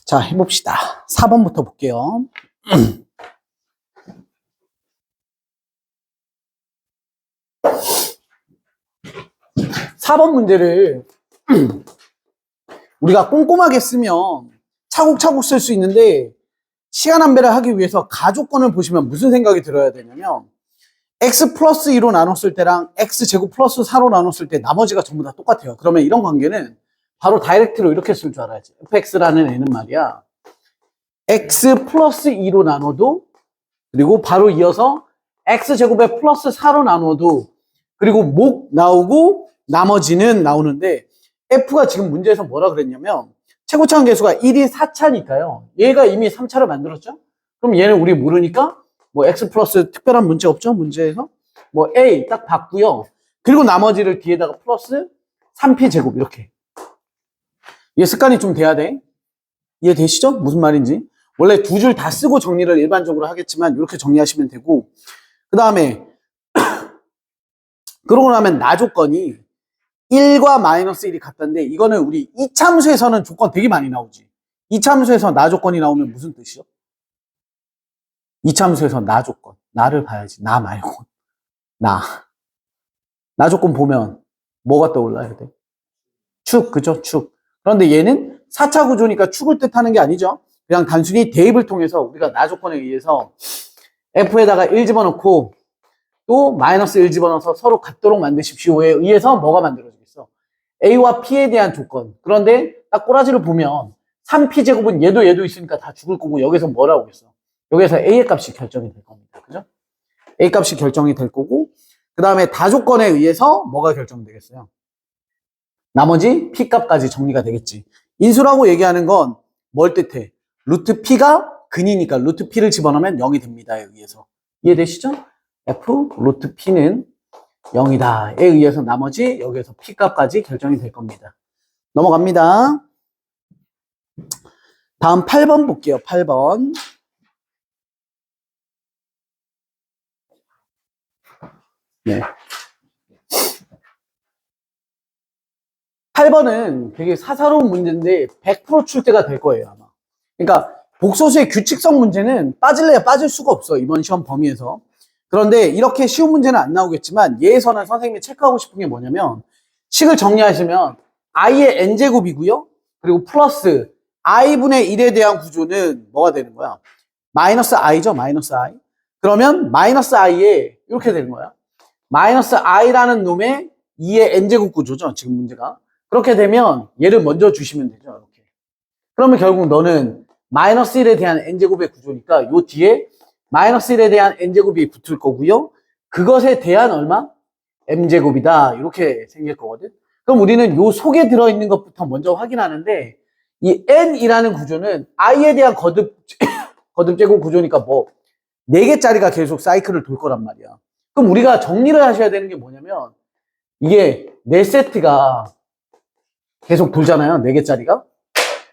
자, 해봅시다. 4번부터 볼게요. 4번 문제를 우리가 꼼꼼하게 쓰면 차곡차곡 쓸 수 있는데 시간 안배를 하기 위해서 가조건을 보시면 무슨 생각이 들어야 되냐면 x 플러스 2로 나눴을 때랑 x 제곱 플러스 4로 나눴을 때 나머지가 전부 다 똑같아요. 그러면 이런 관계는 바로 다이렉트로 이렇게 쓸 줄 알아야지. fx라는 애는 말이야, x 플러스 2로 나눠도, 그리고 바로 이어서 x 제곱에 플러스 4로 나눠도, 그리고 목 나오고 나머지는 나오는데, f가 지금 문제에서 뭐라 그랬냐면 최고차원 계수가 1이 4차니까요 얘가 이미 3차를 만들었죠. 그럼 얘는 우리 모르니까 뭐 x 플러스 특별한 문제 없죠. 문제에서 뭐 a 딱 받고요. 그리고 나머지를 뒤에다가 플러스 3p 제곱 이렇게. 이게 습관이 좀 돼야 돼. 이해되시죠? 무슨 말인지. 원래 두 줄 다 쓰고 정리를 일반적으로 하겠지만 이렇게 정리하시면 되고, 그 다음에 그러고 나면 나 조건이 1과 마이너스 1이 같다는데, 이거는 우리 이참수에서는 조건 되게 많이 나오지. 이참수에서 나 조건이 나오면 무슨 뜻이요? 이참수에서 나 조건. 나를 봐야지. 나 말고. 나 조건 보면 뭐가 떠올라야 돼? 축, 그죠? 축. 그런데 얘는 4차 구조니까 축을 뜻하는 게 아니죠. 그냥 단순히 대입을 통해서 우리가 나 조건에 의해서 f에다가 1 집어넣고 또 마이너스 1 집어넣어서 서로 같도록 만드십시오에 의해서 뭐가 만들어지겠어? a와 p에 대한 조건. 그런데 딱 꼬라지를 보면 3p 제곱은 얘도 있으니까 다 죽을 거고, 여기서 뭐라고 했어? 여기서 a의 값이 결정이 될 겁니다. 그죠? a 값이 결정이 될 거고, 그 다음에 다조건에 의해서 뭐가 결정되겠어요? 나머지 p 값까지 정리가 되겠지. 인수라고 얘기하는 건 뭘 뜻해? 루트 p가 근이니까 루트 p를 집어넣으면 0이 됩니다에 의해서. 이해되시죠? f 루트 p는 0이다에 의해서 나머지 여기에서 p 값까지 결정이 될 겁니다. 넘어갑니다. 다음 8번 볼게요. 8번. 네. 8번은 되게 사사로운 문제인데 100% 출제가 될 거예요, 아마. 그러니까 복소수의 규칙성 문제는 빠질래야 빠질 수가 없어, 이번 시험 범위에서. 그런데 이렇게 쉬운 문제는 안 나오겠지만 얘에서는 선생님이 체크하고 싶은 게 뭐냐면, 식을 정리하시면 i의 n제곱이고요. 그리고 플러스 i분의 1에 대한 구조는 뭐가 되는 거야? 마이너스 i죠, 마이너스 i. 그러면 마이너스 i에 이렇게 되는 거야. 마이너스 i라는 놈의 2의 n제곱 구조죠, 지금 문제가. 그렇게 되면 얘를 먼저 주시면 되죠, 이렇게. 그러면 결국 너는 마이너스 1에 대한 n제곱의 구조니까 요 뒤에 마이너스 1에 대한 n제곱이 붙을 거고요. 그것에 대한 얼마? m제곱이다. 이렇게 생길 거거든. 그럼 우리는 요 속에 들어있는 것부터 먼저 확인하는데, 이 n이라는 구조는 i에 대한 거듭제곱 구조니까 뭐 4개짜리가 계속 사이클을 돌 거란 말이야. 그럼 우리가 정리를 하셔야 되는 게 뭐냐면, 이게 4세트가 계속 돌잖아요. 4개짜리가.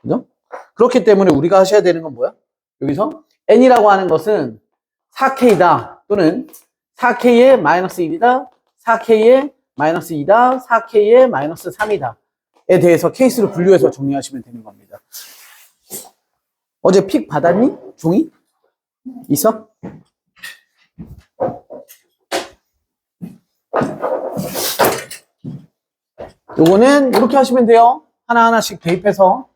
그죠? 그렇기 때문에 우리가 하셔야 되는 건 뭐야? 여기서 n이라고 하는 것은 4k다. 또는 4k의 마이너스 1이다. 4k의 마이너스 2다. 4k의 마이너스 3이다. 에 대해서 케이스를 분류해서 정리하시면 되는 겁니다. 어제 픽 받았니? 종이? 있어? 요거는 이렇게 하시면 돼요. 하나하나씩 대입해서.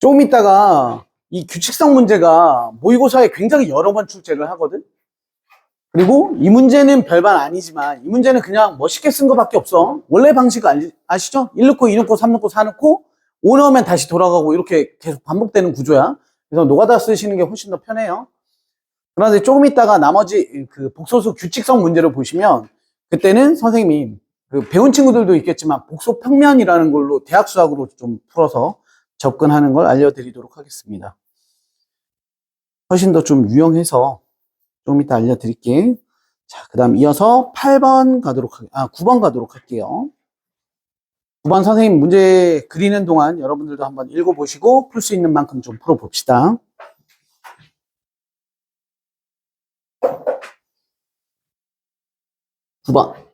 조금 있다가 이 규칙성 문제가 모의고사에 굉장히 여러 번 출제를 하거든. 그리고 이 문제는 별반 아니지만 이 문제는 그냥 멋있게 쓴 거밖에 없어. 원래 방식 아시죠? 1 넣고 2 넣고 3 넣고 4 넣고 5 넣으면 다시 돌아가고 이렇게 계속 반복되는 구조야. 그래서 노가다 쓰시는 게 훨씬 더 편해요. 그런데 조금 있다가 나머지 그 복소수 규칙성 문제를 보시면, 그때는 선생님이 그 배운 친구들도 있겠지만 복소 평면이라는 걸로 대학 수학으로 좀 풀어서 접근하는 걸 알려드리도록 하겠습니다. 훨씬 더 좀 유용해서 조금 이따 알려드릴게. 자, 그 다음 이어서 9번 가도록 할게요. 9번 선생님 문제 그리는 동안 여러분들도 한번 읽어보시고 풀 수 있는 만큼 좀 풀어봅시다. 9번.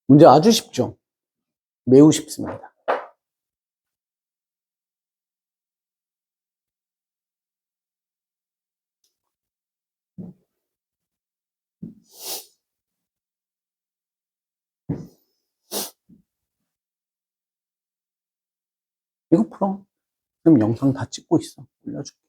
문제 아주 쉽죠? 매우 쉽습니다. 이거 풀어. 그럼 영상 다 찍고 있어. 올려줄게.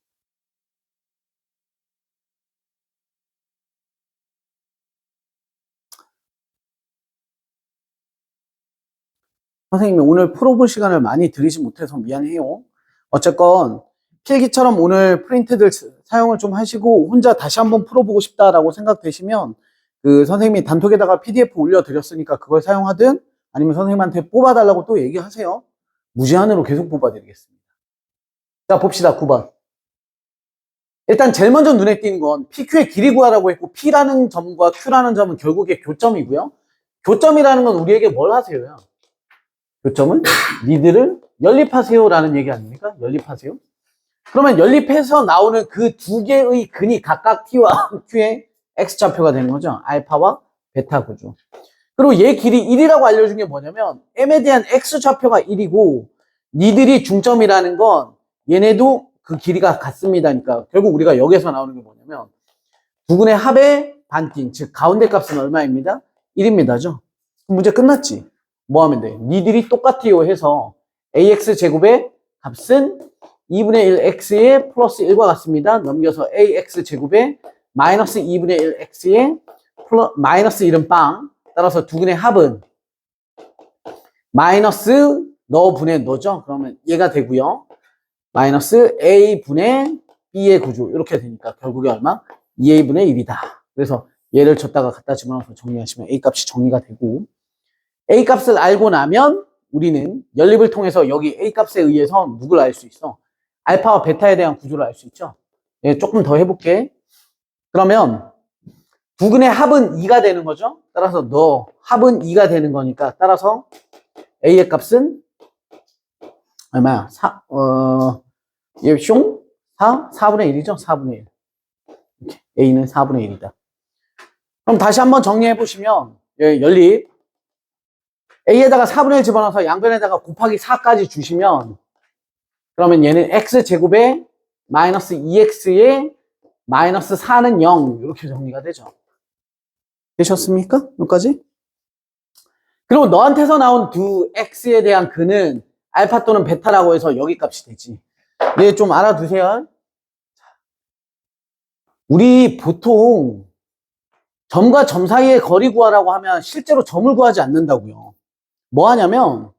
선생님이 오늘 풀어볼 시간을 많이 드리지 못해서 미안해요. 어쨌건 필기처럼 오늘 프린트들 사용을 좀 하시고 혼자 다시 한번 풀어보고 싶다라고 생각되시면 그 선생님이 단톡에다가 PDF 올려드렸으니까 그걸 사용하든 아니면 선생님한테 뽑아달라고 또 얘기하세요. 무제한으로 계속 뽑아드리겠습니다. 자, 봅시다. 9번. 일단 제일 먼저 눈에 띄는 건 PQ의 길이 구하라고 했고 P라는 점과 Q라는 점은 결국에 교점이고요. 교점이라는 건 우리에게 뭘 하세요요? 교점은 니들을 연립하세요라는 얘기 아닙니까? 연립하세요. 그러면 연립해서 나오는 그 두 개의 근이 각각 T와 Q의 X좌표가 되는 거죠. 알파와 베타 구조. 그리고 얘 길이 1이라고 알려준 게 뭐냐면 M에 대한 X좌표가 1이고 니들이 중점이라는 건 얘네도 그 길이가 같습니다니까 결국 우리가 여기서 나오는 게 뭐냐면 두근의 합의 반띵, 즉 가운데 값은 얼마입니다? 1입니다죠. 문제 끝났지. 뭐 하면 돼? 니들이 똑같아요 해서 AX제곱의 값은 2분의 1x의 플러스 1과 같습니다. 넘겨서 AX제곱의 마이너스 2분의 1x의 마이너스 1은 빵. 따라서 두근의 합은 마이너스 너분의 너죠. 그러면 얘가 되고요. 마이너스 A분의 B의 구조 이렇게 되니까 결국에 얼마? 2A분의 1이다. 그래서 얘를 줬다가 갖다 집어넣어서 정리하시면 A값이 정리가 되고 A값을 알고 나면 우리는 연립을 통해서 여기 A값에 의해서 누굴 알 수 있어? 알파와 베타에 대한 구조를 알 수 있죠. 예, 조금 더 해볼게. 그러면 두근의 합은 2가 되는 거죠. 따라서 너 합은 2가 되는 거니까 따라서 A의 값은 얼마야? 얘 숑? 4분의 1이죠? 4분의 1. 이렇게. A는 4분의 1이다. 그럼 다시 한번 정리해 보시면 연립 A에다가 4분의 1 집어넣어서 양변에다가 곱하기 4까지 주시면 그러면 얘는 X제곱에 마이너스 2X에 마이너스 4는 0 이렇게 정리가 되죠. 되셨습니까? 여기까지? 그리고 너한테서 나온 두 X에 대한 근은 알파 또는 베타라고 해서 여기 값이 되지. 네, 좀 알아두세요. 우리 보통 점과 점 사이의 거리 구하라고 하면 실제로 점을 구하지 않는다고요. 뭐 하냐면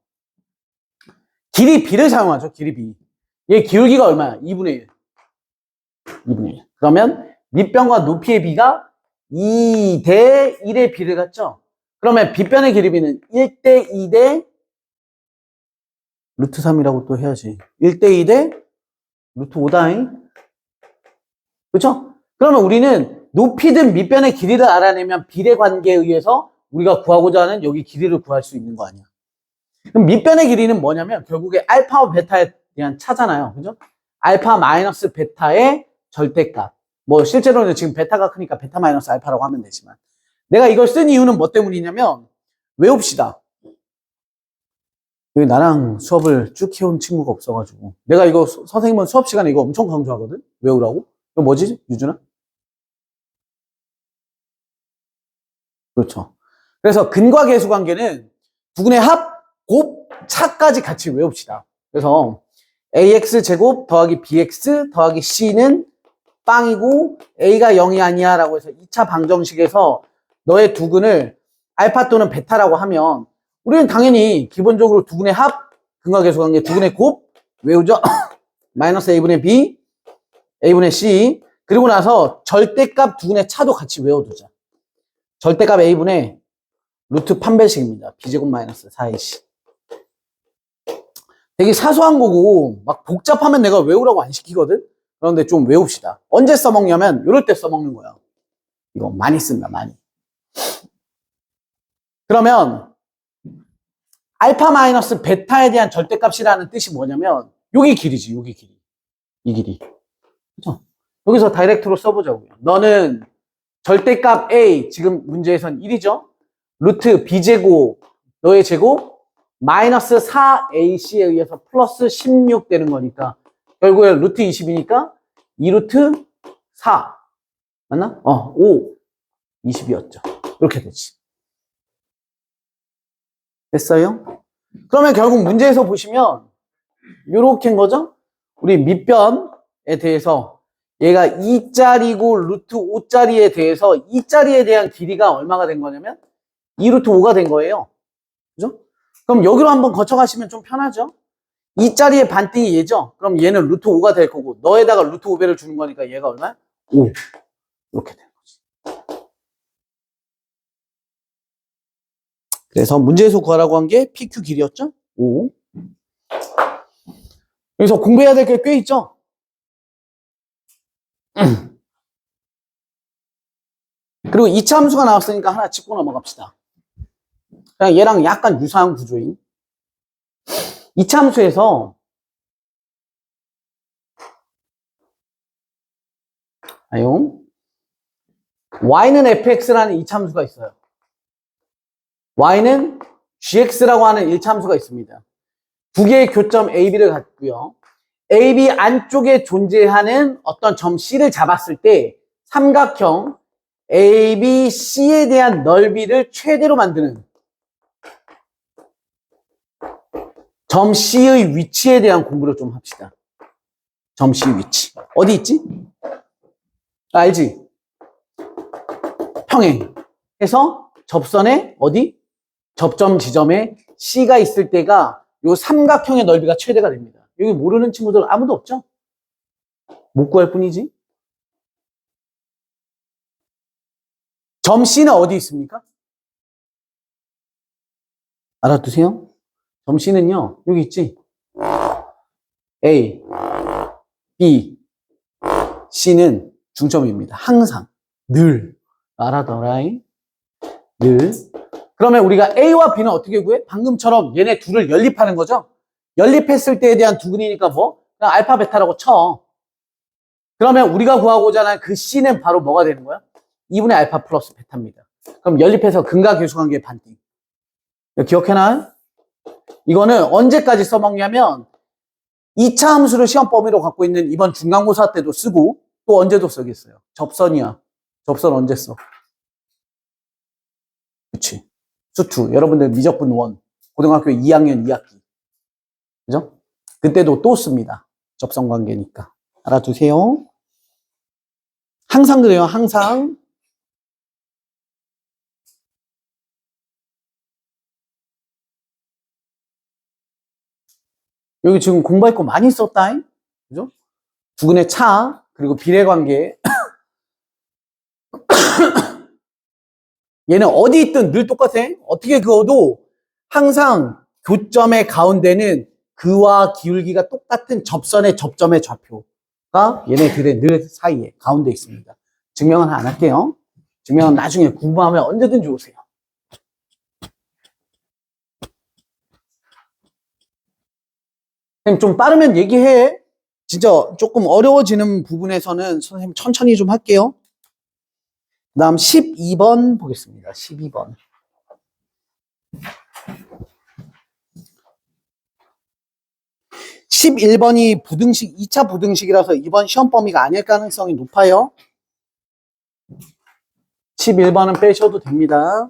길이 B를 사용하죠. 길이 B. 얘 기울기가 얼마야? 2분의 1. 2분의 1. 그러면 밑변과 높이의 B가 2대 1의 B를 갖죠. 그러면 B변의 길이 B는 1대 2대 루트 3이라고 또 해야지. 1대 2대 루트 5다잉. 그렇죠? 그러면 우리는 높이든 밑변의 길이를 알아내면 비례 관계에 의해서 우리가 구하고자 하는 여기 길이를 구할 수 있는 거 아니야. 그럼 밑변의 길이는 뭐냐면 결국에 알파와 베타에 대한 차잖아요. 그죠? 알파 마이너스 베타의 절대값. 뭐 실제로는 지금 베타가 크니까 베타 마이너스 알파라고 하면 되지만 내가 이걸 쓴 이유는 뭐 때문이냐면 외웁시다. 여기 나랑 수업을 쭉 해온 친구가 없어가지고 내가 이거 선생님은 수업 시간에 이거 엄청 강조하거든? 외우라고? 이거 뭐지? 유준아? 그렇죠. 그래서 근과 계수 관계는 두근의 합, 곱, 차까지 같이 외웁시다. 그래서 ax 제곱 더하기 bx 더하기 c는 빵이고 a가 0이 아니야 라고 해서 2차 방정식에서 너의 두근을 알파 또는 베타라고 하면 우리는 당연히 기본적으로 두근의 합, 근과 계수 관계, 두근의 곱 외우죠? 마이너스 a분의 b, a분의 c 그리고 나서 절대값 두근의 차도 같이 외워두자. 절대값 a분의 루트 판별식입니다. b제곱 마이너스 4ac. 되게 사소한 거고 막 복잡하면 내가 외우라고 안 시키거든. 그런데 좀 외웁시다. 언제 써먹냐면 이럴 때 써먹는 거야. 이거 많이 쓴다. 많이. 그러면 알파 마이너스 베타에 대한 절대값이라는 뜻이 뭐냐면 여기 길이지. 여기 길이. 이 길이. 그렇죠? 여기서 다이렉트로 써보자고요. 너는 절대값 a 지금 문제에선 1이죠. 루트 b제곱 너의 제곱 마이너스 4ac에 의해서 플러스 16 되는 거니까 결국에 루트 20이니까 2루트 4 맞나? 5 20이었죠. 이렇게 되지. 됐어요? 그러면 결국 문제에서 보시면 요렇게인 거죠? 우리 밑변에 대해서 얘가 2짜리고 루트 5짜리에 대해서 2짜리에 대한 길이가 얼마가 된 거냐면 2루트 5가 된 거예요. 그죠? 그럼 여기로 한번 거쳐가시면 좀 편하죠? 2짜리의 반띵이 얘죠? 그럼 얘는 루트 5가 될 거고 너에다가 루트 5배를 주는 거니까 얘가 얼마야? 5 이렇게 되는 거지. 그래서 문제에서 구하라고 한 게 PQ 길이였죠? 5 여기서 공부해야 될 게 꽤 있죠? 그리고 2차 함수가 나왔으니까 하나 짚고 넘어갑시다. 그냥 얘랑 약간 유사한 구조인 2차 함수에서 y는 fx라는 2차 함수가 있어요. y는 gx라고 하는 1차 함수가 있습니다. 두 개의 교점 AB를 갖고요. AB 안쪽에 존재하는 어떤 점 C를 잡았을 때 삼각형 ABC에 대한 넓이를 최대로 만드는 점 C의 위치에 대한 공부를 좀 합시다. 점 C의 위치. 어디 있지? 알지? 평행. 해서 접선에 어디? 접점 지점에 C가 있을 때가 요 삼각형의 넓이가 최대가 됩니다. 여기 모르는 친구들 아무도 없죠? 못 구할 뿐이지. 점 C는 어디 있습니까? 알아두세요. 점 C는요, 여기 있지? A, B, C는 중점입니다. 항상. 늘. 알아둬라잉. 늘. 그러면 우리가 A와 B는 어떻게 구해? 방금처럼 얘네 둘을 연립하는 거죠? 연립했을 때에 대한 두근이니까 뭐? 그냥 알파, 베타라고 쳐. 그러면 우리가 구하고자 하는 그 C는 바로 뭐가 되는 거야? 2분의 알파 플러스 베타입니다. 그럼 연립해서 근과 계수 관계의 반띵. 기억해놔? 이거는 언제까지 써먹냐면 2차 함수를 시험 범위로 갖고 있는 이번 중간고사 때도 쓰고 또 언제도 쓰겠어요. 접선이야. 접선 언제 써? 그치. 수투. 여러분들 미적분 1. 고등학교 2학년 2학기. 그죠? 그때도 또 씁니다. 접선 관계니까. 알아두세요. 항상 그래요. 항상. 여기 지금 공부할 거 많이 썼다잉? 그죠? 두근의 차, 그리고 비례관계. 얘는 어디 있든 늘 똑같아. 어떻게 그어도 항상 교점의 가운데는 그와 기울기가 똑같은 접선의 접점의 좌표. 얘네들의 늘 사이에 가운데 있습니다. 증명은 안 할게요. 증명은 나중에 궁금하면 언제든지 오세요. 선생님 좀 빠르면 얘기해. 진짜 조금 어려워지는 부분에서는 선생님 천천히 좀 할게요. 그 다음 12번 보겠습니다. 12번. 11번이 부등식, 2차 부등식이라서 이번 시험 범위가 아닐 가능성이 높아요. 11번은 빼셔도 됩니다.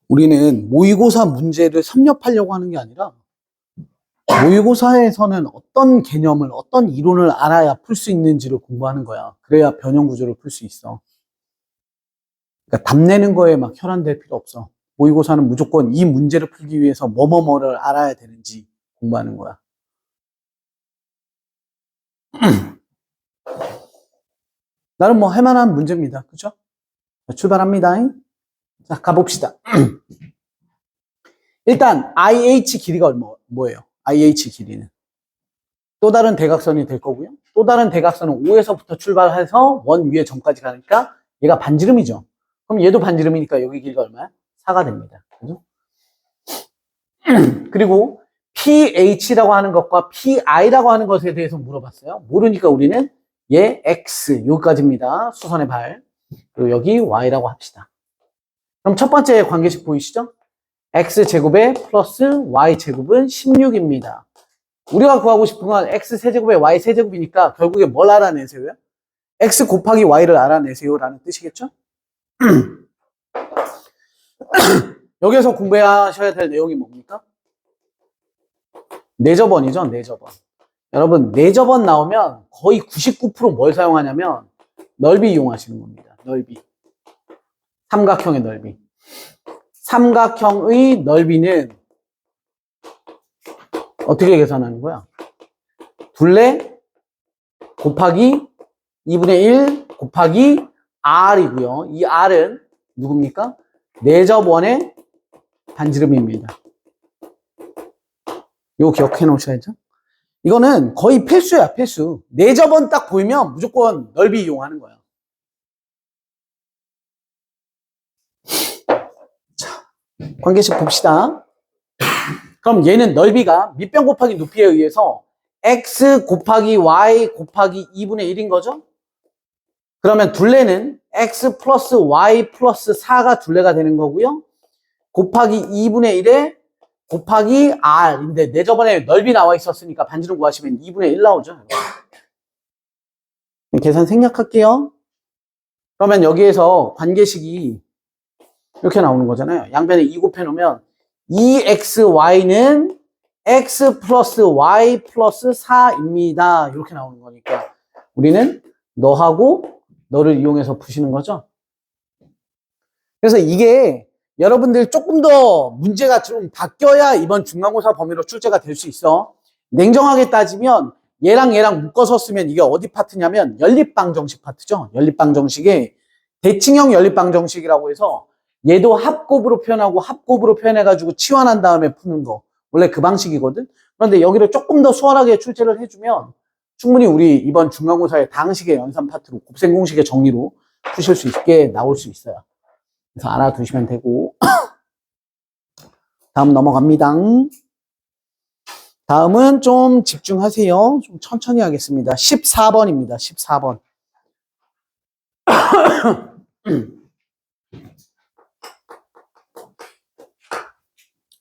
우리는 모의고사 문제를 섭렵하려고 하는 게 아니라 모의고사에서는 어떤 개념을, 어떤 이론을 알아야 풀 수 있는지를 공부하는 거야. 그래야 변형 구조를 풀 수 있어. 그러니까 답 내는 거에 막 혈안될 필요 없어. 모의고사는 무조건 이 문제를 풀기 위해서 뭐뭐뭐를 알아야 되는지 공부하는 거야. 나름 뭐 할만한 문제입니다. 그죠? 자, 출발합니다. 자, 가봅시다. 일단 IH 길이가 뭐예요? IH 길이는 또 다른 대각선이 될 거고요. 또 다른 대각선은 5에서부터 출발해서 원 위에 점까지 가니까 얘가 반지름이죠. 그럼 얘도 반지름이니까 여기 길이가 얼마야? 4가 됩니다. 그죠? 그리고 PH라고 하는 것과 PI라고 하는 것에 대해서 물어봤어요. 모르니까 우리는 얘 X 여기까지입니다. 수선의 발. 그리고 여기 Y라고 합시다. 그럼 첫 번째 관계식 보이시죠? X제곱에 플러스 Y제곱은 16입니다. 우리가 구하고 싶은 건 X세제곱에 Y세제곱이니까 결국에 뭘 알아내세요? X 곱하기 Y를 알아내세요 라는 뜻이겠죠? 여기서 공부하셔야 될 내용이 뭡니까? 내저번이죠, 내저번. 여러분, 내저번 나오면 거의 99%뭘 사용하냐면 넓이 이용하시는 겁니다. 넓이. 삼각형의 넓이. 삼각형의 넓이는 어떻게 계산하는 거야? 둘레 곱하기 2분의 1 곱하기 R이고요. 이 R은 누굽니까? 내접원의 반지름입니다. 이거 기억해 놓으셔야죠. 이거는 거의 필수야, 필수. 내접원 딱 보이면 무조건 넓이 이용하는 거야. 자, 관계식 봅시다. 그럼 얘는 넓이가 밑변 곱하기 높이에 의해서 x 곱하기 y 곱하기 2분의 1인 거죠? 그러면 둘레는 x 플러스 y 플러스 4가 둘레가 되는 거고요. 곱하기 2분의 1에 곱하기 r인데 내 저번에 넓이 나와 있었으니까 반지름 구하시면 2분의 1 나오죠. 계산 생략할게요. 그러면 여기에서 관계식이 이렇게 나오는 거잖아요. 양변에 2 곱해 놓으면 2xy는 x 플러스 y 플러스 4입니다. 이렇게 나오는 거니까 우리는 너하고 너를 이용해서 푸시는 거죠. 그래서 이게 여러분들 조금 더 문제가 좀 바뀌어야 이번 중간고사 범위로 출제가 될 수 있어. 냉정하게 따지면 얘랑 얘랑 묶어서 쓰면 이게 어디 파트냐면 연립방정식 파트죠. 연립방정식에 대칭형 연립방정식이라고 해서 얘도 합곱으로 표현하고 합곱으로 표현해가지고 치환한 다음에 푸는 거. 원래 그 방식이거든. 그런데 여기를 조금 더 수월하게 출제를 해주면 충분히 우리 이번 중간고사의 다항식의 연산 파트로 곱셈 공식의 정리로 푸실 수 있게 나올 수 있어요. 그래서 알아두시면 되고. 다음 넘어갑니다. 다음은 좀 집중하세요. 좀 천천히 하겠습니다. 14번입니다. 14번.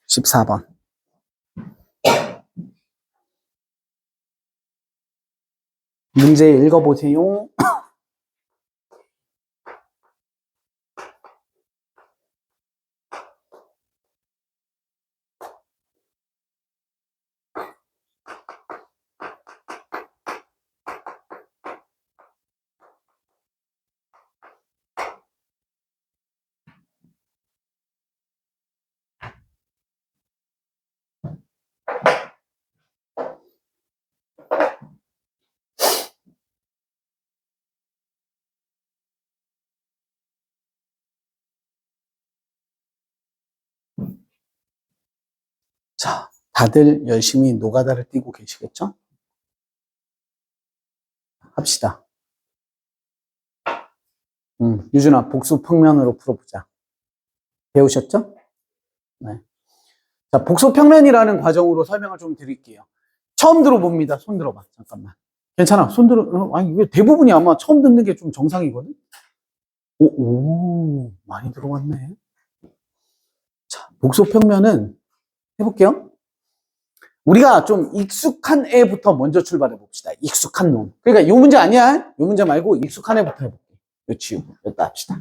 14번. 문제 읽어보세요. 자, 다들 열심히 노가다를 띄고 계시겠죠? 합시다. 유준아, 복수 평면으로 풀어보자. 배우셨죠? 네. 자, 복수 평면이라는 과정으로 설명을 좀 드릴게요. 처음 들어봅니다. 손 들어봐. 잠깐만. 괜찮아. 손 들어. 아니, 이게 대부분이 아마 처음 듣는 게 좀 정상이거든? 오, 많이 들어왔네. 자, 복수 평면은 해볼게요. 우리가 좀 익숙한 애부터 먼저 출발해 봅시다. 익숙한 놈. 그러니까 이 문제 아니야. 이 문제 말고 익숙한 애부터 해볼게. 요 지우고. 여기다 합시다.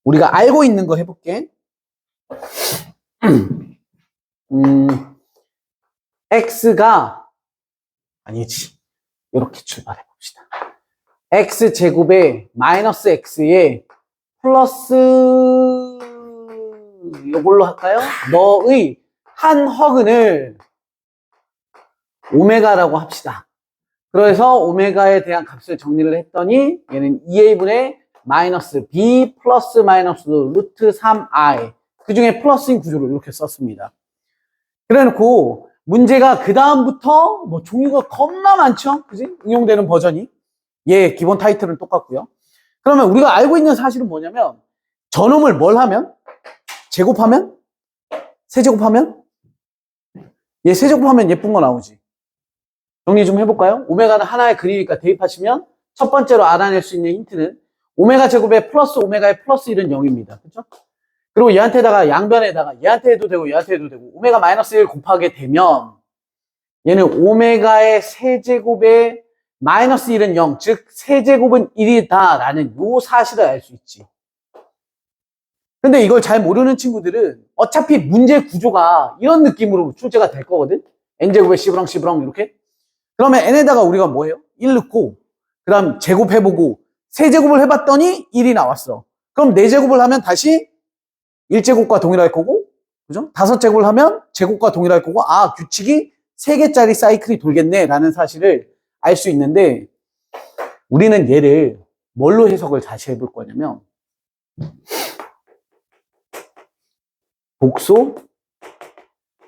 우리가 알고 있는 거 해볼게. x가 아니지. 이렇게 출발해 봅시다. x제곱에 마이너스 x에 플러스 이걸로 할까요? 너의 한 허근을 오메가라고 합시다. 그래서 오메가에 대한 값을 정리를 했더니 얘는 2a분의 마이너스 b 플러스 마이너스 루트 3i 그 중에 플러스인 구조를 이렇게 썼습니다. 그래놓고 문제가 그 다음부터 뭐 종류가 겁나 많죠? 그지? 응용되는 버전이. 예, 기본 타이틀은 똑같고요. 그러면 우리가 알고 있는 사실은 뭐냐면 저놈을 뭘 하면? 제곱하면? 세제곱하면? 얘 세제곱하면 예쁜 거 나오지. 정리 좀 해볼까요? 오메가는 하나의 그리니까 대입하시면 첫 번째로 알아낼 수 있는 힌트는 오메가 제곱에 플러스 오메가에 플러스 1은 0입니다. 그렇죠? 그리고 얘한테다가 양변에다가 얘한테 해도 되고 얘한테 해도 되고 오메가 마이너스 1 곱하게 되면 얘는 오메가의 세제곱에 마이너스 1은 0, 즉 세제곱은 1이다 라는 요 사실을 알 수 있지. 근데 이걸 잘 모르는 친구들은 어차피 문제 구조가 이런 느낌으로 출제가 될 거거든. n제곱에 C브랑 C브랑 이렇게. 그러면 n에다가 우리가 뭐 해요? 1 넣고 그 다음 제곱해보고 세제곱을 해봤더니 1이 나왔어. 그럼 4제곱을 하면 다시 1제곱과 동일할 거고, 그죠? 5제곱을 하면 제곱과 동일할 거고, 아, 규칙이 3개짜리 사이클이 돌겠네 라는 사실을 알 수 있는데 우리는 얘를 뭘로 해석을 다시 해볼 거냐면 복소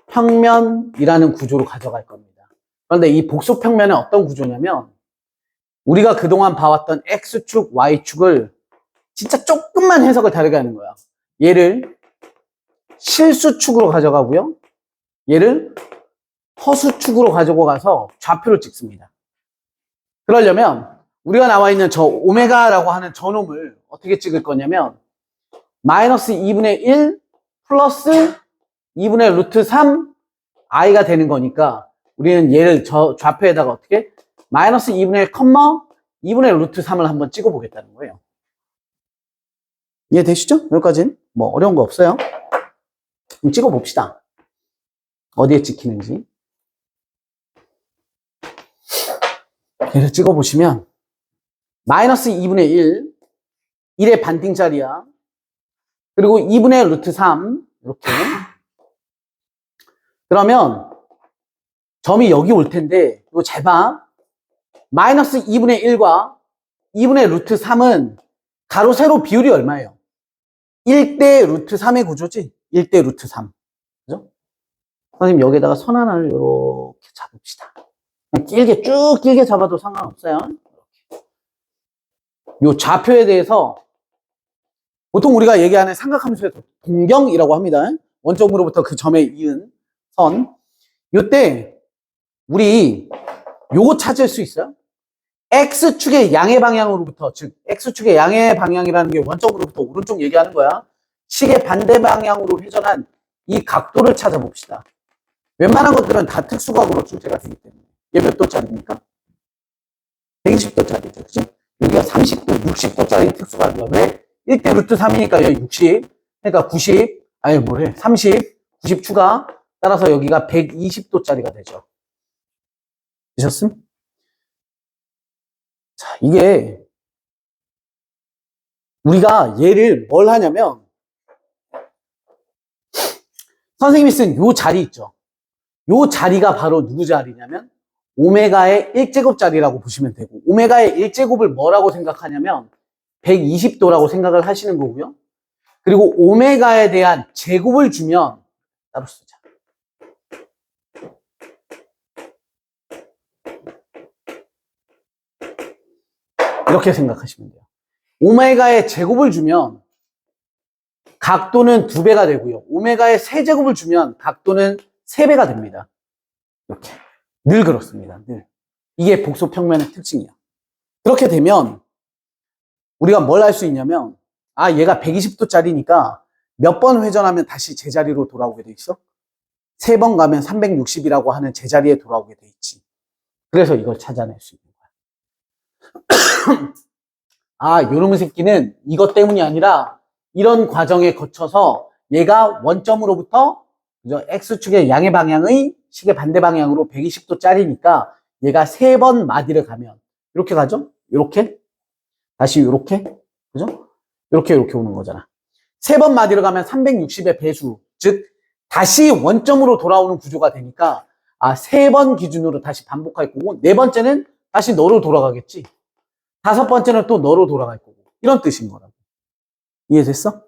평면이라는 구조로 가져갈 겁니다. 그런데 이 복소 평면은 어떤 구조냐면 우리가 그동안 봐왔던 X축, Y축을 진짜 조금만 해석을 다르게 하는 거야. 얘를 실수축으로 가져가고요. 얘를 허수축으로 가지고 가서 좌표를 찍습니다. 그러려면 우리가 나와 있는 저 오메가라고 하는 저놈을 어떻게 찍을 거냐면 마이너스 2분의 1 플러스 2분의 루트 3 i가 되는 거니까 우리는 얘를 저 좌표에다가 어떻게 마이너스 2분의 1 컴마 2분의 루트 3을 한번 찍어 보겠다는 거예요. 이해되시죠? 여기까지는 뭐 어려운 거 없어요. 그럼 찍어 봅시다. 어디에 찍히는지. 얘를 찍어 보시면 마이너스 2분의 1 1의 반띵짜리야. 그리고 2분의 루트 3 이렇게. 그러면 점이 여기 올 텐데 이거 잘 봐. 마이너스 2분의 1과 2분의 루트 3은 가로 세로 비율이 얼마예요? 1대 루트 3의 구조지? 1대 루트 3. 그죠? 선생님 여기다가 선 하나를 이렇게 잡읍시다. 그냥 길게 쭉 길게 잡아도 상관없어요. 요 좌표에 대해서 보통 우리가 얘기하는 삼각함수에서 동경이라고 합니다. 원점으로부터 그 점에 이은 선. 요때 우리 요거 찾을 수 있어요? X축의 양의 방향으로부터, 즉 X축의 양의 방향이라는 게 원점으로부터 오른쪽 얘기하는 거야. 식의 반대 방향으로 회전한 이 각도를 찾아봅시다. 웬만한 것들은 다 특수각으로 출제가 되기 때문에. 얘 몇 도짜리입니까? 120도짜리죠. 그죠? 여기가 30도, 60도짜리 특수각이야. 왜? 1대 루트 3이니까 여기 60. 그러니까 90, 아니 뭐래, 30, 90 추가. 따라서 여기가 120도짜리가 되죠. 되셨음? 자, 이게 우리가 얘를 뭘 하냐면 선생님이 쓴 요 자리 있죠. 요 자리가 바로 누구 자리냐면 오메가의 1제곱자리라고 보시면 되고, 오메가의 1제곱을 뭐라고 생각하냐면 120도라고 생각을 하시는 거고요. 그리고 오메가에 대한 제곱을 주면 따로 쓰자. 이렇게 생각하시면 돼요. 오메가의 제곱을 주면 각도는 2배가 되고요. 오메가의 세제곱을 주면 각도는 3배가 됩니다. 이렇게. 늘 그렇습니다. 늘. 이게 복소평면의 특징이야. 그렇게 되면 우리가 뭘 할 수 있냐면, 아, 얘가 120도짜리니까 몇 번 회전하면 다시 제자리로 돌아오게 돼 있어? 3번 가면 360이라고 하는 제자리에 돌아오게 돼 있지. 그래서 이걸 찾아낼 수 있는 거야. 아, 요놈의 새끼는 이것 때문이 아니라 이런 과정에 거쳐서 얘가 원점으로부터 X축의 양의 방향의 식의 반대 방향으로 120도짜리니까 얘가 3번 마디를 가면 이렇게 가죠? 이렇게 다시 이렇게, 그죠? 이렇게 오는 거잖아. 3번 마디를 가면 360의 배수, 즉 다시 원점으로 돌아오는 구조가 되니까, 아, 3번 기준으로 다시 반복할 거고, 4번째는 다시 너로 돌아가겠지. 5번째는 또 너로 돌아갈 거고, 이런 뜻인 거라고. 이해됐어?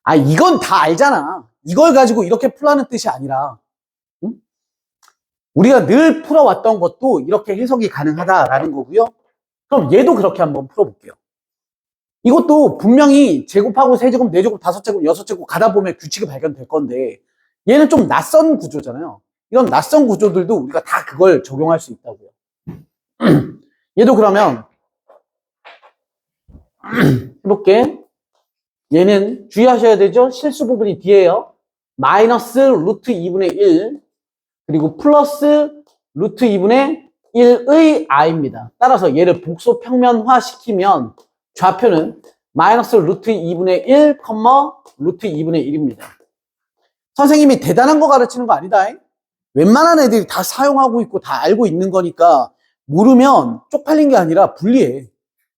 아, 이건 다 알잖아. 이걸 가지고 이렇게 풀라는 뜻이 아니라, 응? 우리가 늘 풀어왔던 것도 이렇게 해석이 가능하다라는 거고요. 그럼 얘도 그렇게 한번 풀어볼게요. 이것도 분명히 제곱하고 세제곱, 네제곱, 다섯제곱, 여섯제곱 가다 보면 규칙이 발견될 건데, 얘는 좀 낯선 구조잖아요. 이런 낯선 구조들도 우리가 다 그걸 적용할 수 있다고요. 얘도 그러면 해볼게. 얘는 주의하셔야 되죠? 실수 부분이 뒤에요. 마이너스 루트 2분의 1 그리고 플러스 루트 2분의 1의 i입니다. 따라서 얘를 복소 평면화 시키면 좌표는 마이너스 루트 2분의 1, 루트 2분의 1입니다. 선생님이 대단한 거 가르치는 거 아니다. 웬만한 애들이 다 사용하고 있고 다 알고 있는 거니까 모르면 쪽팔린 게 아니라 불리해.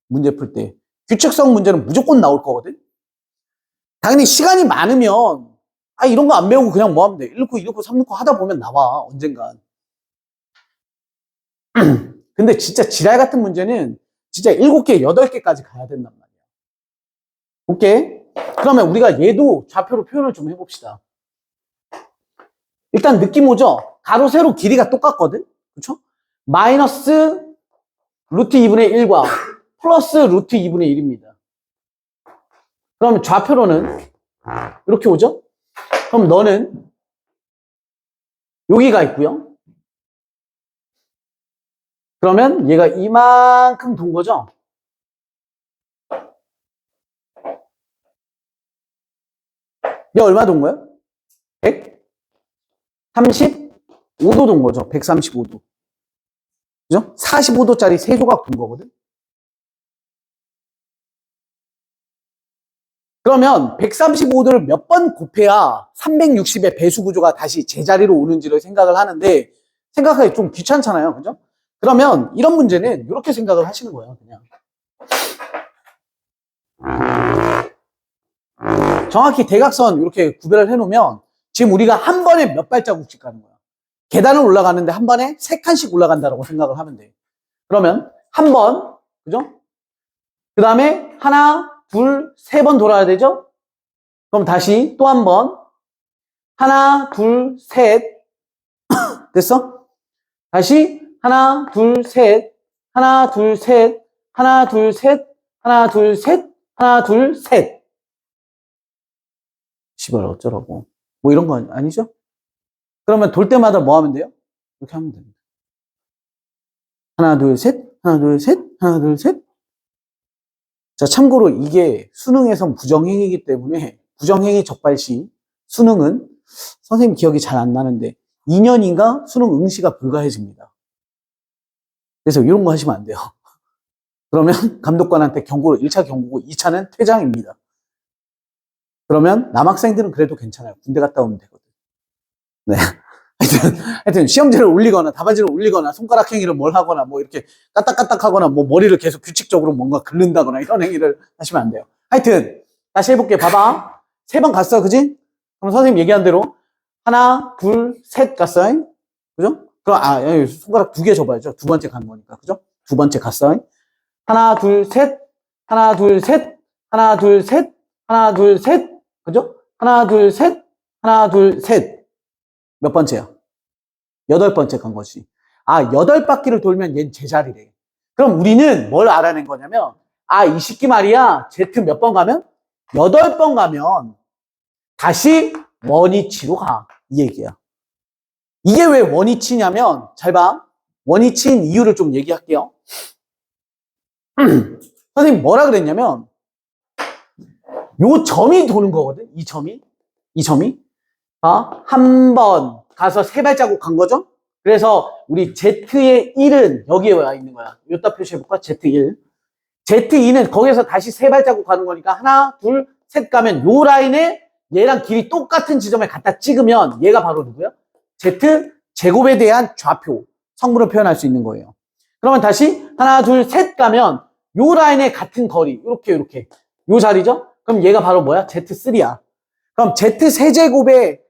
문제 풀 때. 규칙성 문제는 무조건 나올 거거든. 당연히 시간이 많으면 아 이런 거 안 배우고 그냥 뭐 하면 돼. 1 넣고 2 넣고 3 넣고 하다 보면 나와. 언젠간. 근데 진짜 지랄 같은 문제는 진짜 7개, 8개까지 가야 된단 말이야. 오케이? 그러면 우리가 얘도 좌표로 표현을 좀 해봅시다. 일단 느낌 오죠? 가로, 세로 길이가 똑같거든? 그쵸? 마이너스 루트 2분의 1과 플러스 루트 2분의 1입니다. 그러면 좌표로는 이렇게 오죠? 그럼 너는 여기가 있고요. 그러면 얘가 이만큼 돈 거죠? 얘 얼마 돈 거야? 135도 돈 거죠. 135도. 그죠? 45도짜리 세 조각 돈 거거든? 그러면 135도를 몇 번 곱해야 360의 배수 구조가 다시 제자리로 오는지를 생각을 하는데 생각하기 좀 귀찮잖아요. 그죠? 그러면 이런 문제는 이렇게 생각을 하시는 거예요. 그냥. 정확히 대각선 이렇게 구별을 해놓으면 지금 우리가 한 번에 몇 발자국씩 가는 거야. 계단을 올라가는데 한 번에 3칸씩 올라간다고 생각을 하면 돼. 그러면 한 번, 그죠? 그 다음에 하나, 둘, 3번 돌아야 되죠? 그럼 다시 또 한 번. 하나, 둘, 셋. 됐어? 다시 하나, 둘, 셋, 하나, 둘, 셋, 하나, 둘, 셋, 하나, 둘, 셋, 하나, 둘, 셋. 씨발, 어쩌라고. 뭐 이런 거 아니죠? 그러면 돌 때마다 뭐 하면 돼요? 이렇게 하면 됩니다. 하나, 둘, 셋, 하나, 둘, 셋, 하나, 둘, 셋. 자, 참고로 이게 수능에선 부정행위이기 때문에 부정행위 적발시 수능은 선생님 기억이 잘 안 나는데 2년인가 수능 응시가 불가해집니다. 그래서 이런 거 하시면 안 돼요. 그러면 감독관한테 경고를 1차 경고고 2차는 퇴장입니다. 그러면 남학생들은 그래도 괜찮아요. 군대 갔다 오면 되거든. 네. 하여튼 시험지를 올리거나 답안지를 올리거나 손가락 행위를 뭘 하거나 뭐 이렇게 까딱까딱 하거나 뭐 머리를 계속 규칙적으로 뭔가 긁는다거나 이런 행위를 하시면 안 돼요. 하여튼 다시 해볼게. 봐봐. 3번 갔어. 그지? 그럼 선생님 얘기한 대로 하나, 둘, 셋 갔어. 그죠? 그럼 손가락 2개 줘봐야죠. 2번째 가는 거니까. 그죠? 2번째 갔어. 하나, 둘, 셋, 하나, 둘, 셋, 하나, 둘, 셋, 하나, 둘, 셋. 그죠? 하나, 둘, 셋, 하나, 둘, 셋. 몇 번째야? 8번째 간 거지. 8바퀴를 돌면 얘는 제자리래. 그럼 우리는 뭘 알아낸 거냐면, 이 새끼 말이야. Z 몇 번 가면? 8번 가면 다시 원위치로 가. 이 얘기야. 이게 왜 원위치냐면, 잘 봐. 원위치인 이유를 좀 얘기할게요. 선생님 뭐라 그랬냐면, 요 점이 도는 거거든. 이 점이. 한 번 가서 3발자국 간 거죠? 그래서 우리 Z의 1은 여기에 와 있는 거야. 여기다 표시해볼까? Z1. Z2는 거기서 다시 3발자국 가는 거니까 하나, 둘, 셋 가면 요 라인에 얘랑 길이 똑같은 지점에 갖다 찍으면 얘가 바로 누구야? Z 제곱에 대한 좌표, 성분을 표현할 수 있는 거예요. 그러면 다시 하나, 둘, 셋 가면 요 라인에 같은 거리, 요렇게 요 자리죠? 그럼 얘가 바로 뭐야? Z3야. 그럼 Z 세제곱의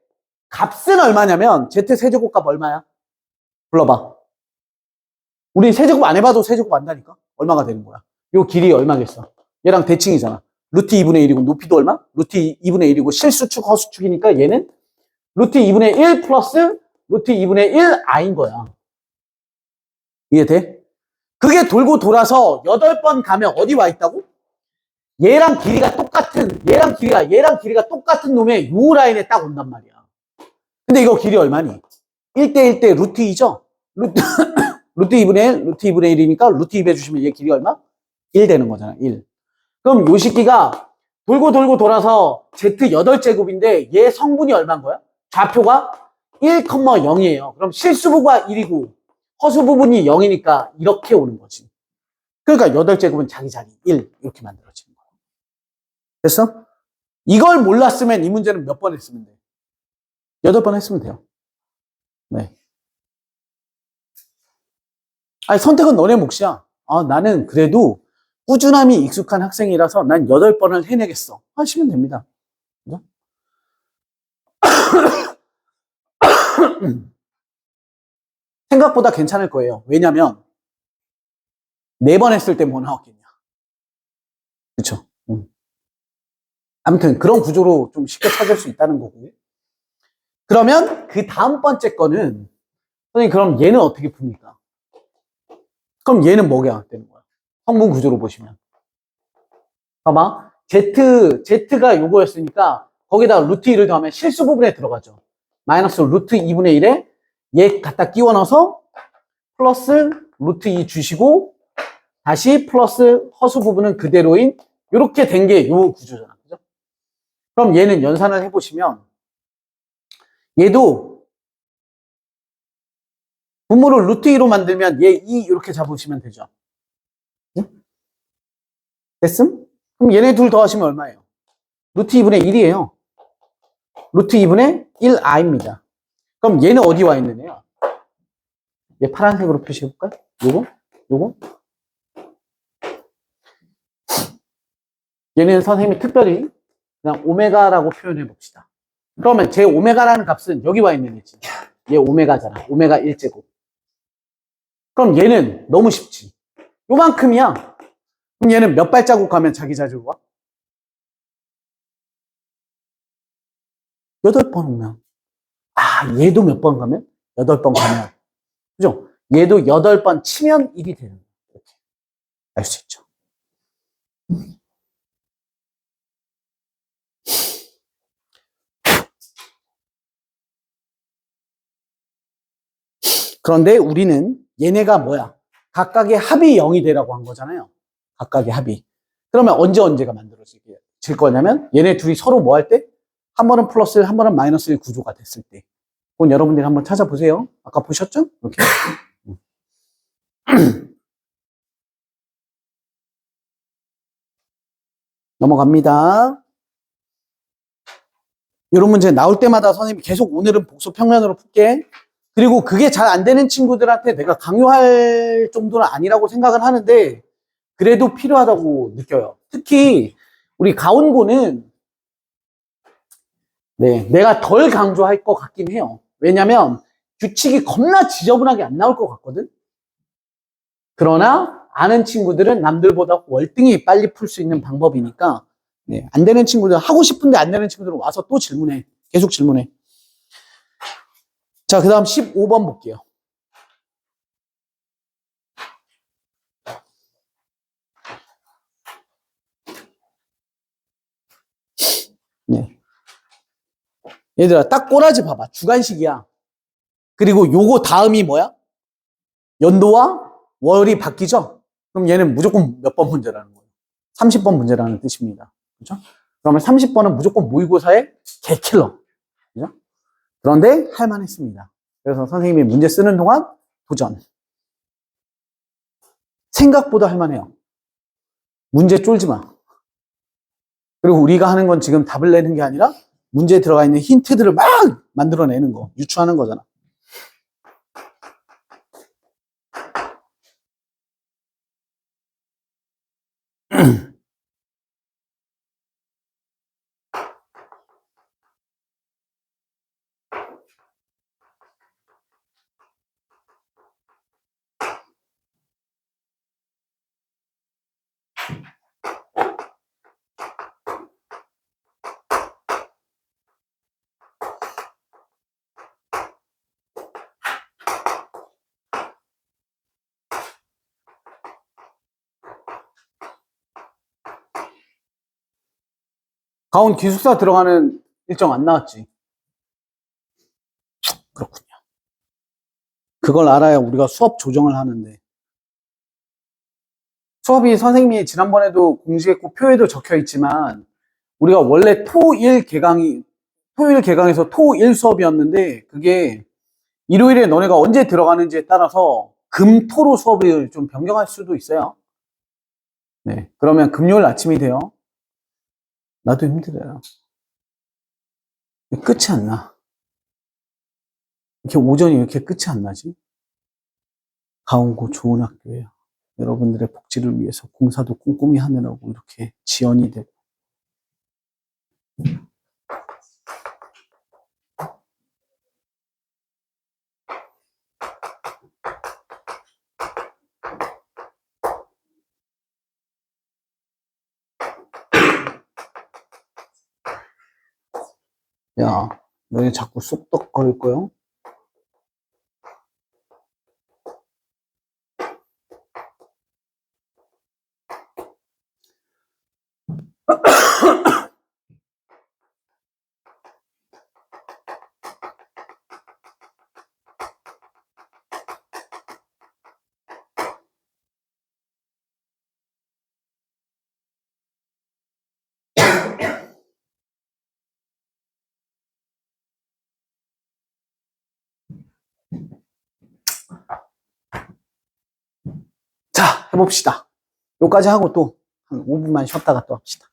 값은 얼마냐면 Z 세제곱 값 얼마야? 불러봐. 우리 세제곱 안 해봐도 세제곱 안다니까? 얼마가 되는 거야? 요 길이 얼마겠어? 얘랑 대칭이잖아. 루트 2분의 1이고 높이도 얼마? 루트 2분의 1이고 실수축 허수축이니까 얘는 루트 2분의 1 플러스 루트 2분의 1 I인 거야. 이해돼? 그게 돌고 돌아서 8번 가면 어디 와 있다고? 얘랑 길이가 똑같은 놈의 요 라인에 딱 온단 말이야. 근데 이거 길이 얼마니? 1대 1대 루트 2죠? 루트 2분의 1이니까 루트 2 해주시면 얘 길이 얼마? 1 되는 거잖아, 1. 그럼 요 새끼가 돌고 돌아서 Z 8제곱인데 얘 성분이 얼마인 거야? 좌표가 1,0이에요. 그럼 실수부가 1이고 허수 부분이 0이니까 이렇게 오는 거지. 그러니까 8제곱은 자기 자리 1 이렇게 만들어지는 거야. 됐어? 이걸 몰랐으면 이 문제는 몇 번 했으면 돼? 8번 했으면 돼요. 네. 선택은 너네 몫이야. 나는 그래도 꾸준함이 익숙한 학생이라서 난 8번을 해내겠어. 하시면 됩니다. 그죠? 생각보다 괜찮을 거예요. 왜냐면 4번 했을 때 뭐 나왔겠냐. 그쵸? 아무튼 그런 구조로 좀 쉽게 찾을 수 있다는 거고. 그러면 그 다음 번째 거는 선생님 그럼 얘는 어떻게 풉니까? 그럼 얘는 뭐가 되는 거야? 성분 구조로 보시면. 봐봐. Z가 요거였으니까 거기다가 루트 2를 더하면 실수 부분에 들어가죠. 마이너스 루트 2분의 1에 얘 갖다 끼워 넣어서 플러스 루트 2 주시고 다시 플러스 허수 부분은 그대로인 이렇게 된 게 요 구조잖아. 그죠? 그럼 얘는 연산을 해보시면 얘도 분모를 루트 2로 만들면 얘 2 이렇게 잡으시면 되죠. 됐음? 그럼 얘네 둘 더하시면 얼마예요? 루트 2분의 1이에요. 루트 2분의 1i입니다. 그럼 얘는 어디 와 있는 애야? 얘 파란색으로 표시해볼까요? 요거? 얘는 선생님이 특별히 그냥 오메가라고 표현해 봅시다. 그러면 제 오메가라는 값은 여기 와 있는 애지. 얘 오메가잖아. 오메가 1제곱. 그럼 얘는 너무 쉽지. 요만큼이야. 그럼 얘는 몇 발자국 가면 자기 자리로 와? 8번 오면. 얘도 몇 번 가면? 8번 가면. 그죠? 얘도 8번 치면 1이 되는 거예요. 이렇게 알 수 있죠. 그런데 우리는 얘네가 뭐야? 각각의 합이 0이 되라고 한 거잖아요. 각각의 합이. 그러면 언제가 만들어질 거냐면 얘네 둘이 서로 뭐 할 때? 한 번은 플러스 1, 한 번은 마이너스 1 구조가 됐을 때. 그건 여러분들이 한번 찾아보세요. 아까 보셨죠? 이렇게. 넘어갑니다. 이런 문제 나올 때마다 선생님이 계속 오늘은 복수 평면으로 풀게. 그리고 그게 잘 안 되는 친구들한테 내가 강요할 정도는 아니라고 생각은 하는데 그래도 필요하다고 느껴요. 특히 우리 가온고는 내가 덜 강조할 것 같긴 해요. 왜냐면 규칙이 겁나 지저분하게 안 나올 것 같거든. 그러나 아는 친구들은 남들보다 월등히 빨리 풀 수 있는 방법이니까 안 되는 친구들, 하고 싶은데 안 되는 친구들은 와서 또 질문해. 계속 질문해. 자, 그 다음 15번 볼게요. 네. 얘들아, 딱 꼬라지 봐봐. 주간식이야. 그리고 요거 다음이 뭐야? 연도와 월이 바뀌죠? 그럼 얘는 무조건 몇 번 문제라는 거예요? 30번 문제라는 뜻입니다. 그죠? 그러면 30번은 무조건 모의고사의 개킬러. 그죠? 그런데 할만했습니다. 그래서 선생님이 문제 쓰는 동안 도전. 생각보다 할만해요. 문제 쫄지 마. 그리고 우리가 하는 건 지금 답을 내는 게 아니라 문제에 들어가 있는 힌트들을 막 만들어내는 거, 유추하는 거잖아. 가온 기숙사 들어가는 일정 안 나왔지? 그렇군요. 그걸 알아야 우리가 수업 조정을 하는데. 수업이 선생님이 지난번에도 공지했고 표에도 적혀 있지만 우리가 원래 토일 개강에서 토일 수업이었는데 그게 일요일에 너네가 언제 들어가는지에 따라서 금토로 수업을 좀 변경할 수도 있어요. 네. 그러면 금요일 아침이 돼요. 나도 힘들어요. 끝이 안 나. 이렇게 오전이 이렇게 끝이 안 나지? 가온고 좋은 학교예요. 여러분들의 복지를 위해서 공사도 꼼꼼히 하느라고 이렇게 지연이 되고. 야, 너네 자꾸 쏙떡거릴 거요? 자, 해봅시다. 요까지 하고 또 한 5분만 쉬었다가 또 합시다.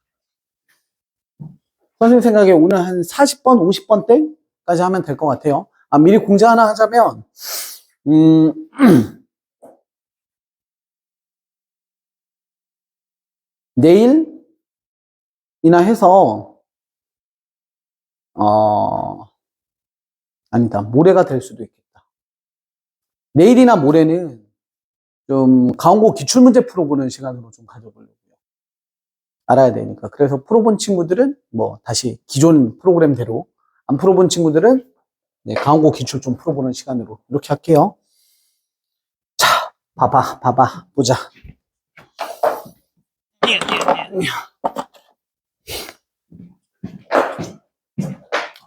선생님 생각에 오늘 한 40번, 50번 때까지 하면 될 것 같아요. 아, 미리 공지 하나 하자면, 내일이나 해서, 아니다. 모레가 될 수도 있겠다. 내일이나 모레는 좀 가온고 기출문제 풀어보는 시간으로 좀 가져보려고요. 알아야 되니까. 그래서 풀어본 친구들은 뭐 다시 기존 프로그램대로, 안 풀어본 친구들은 가온고 기출 좀 풀어보는 시간으로 이렇게 할게요. 봐봐. 보자.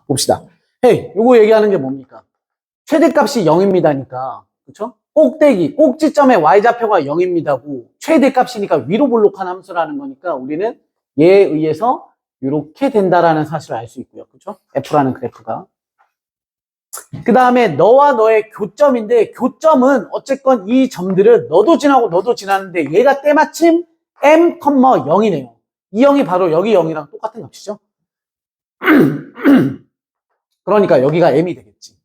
봅시다. 헤이, 요거 얘기하는 게 뭡니까? 최대값이 0입니다니까. 그쵸? 꼭지점의 y좌표가 0입니다고. 최대값이니까 위로 볼록한 함수라는 거니까 우리는 얘에 의해서 이렇게 된다라는 사실을 알 수 있고요. 그쵸? F라는 그래프가. 그 다음에 너와 너의 교점인데, 교점은 어쨌건 이 점들은 너도 지나고 너도 지나는데 얘가 때마침 m, 0이네요. 이 0이 바로 여기 0이랑 똑같은 값이죠. 그러니까 여기가 m이 되겠지.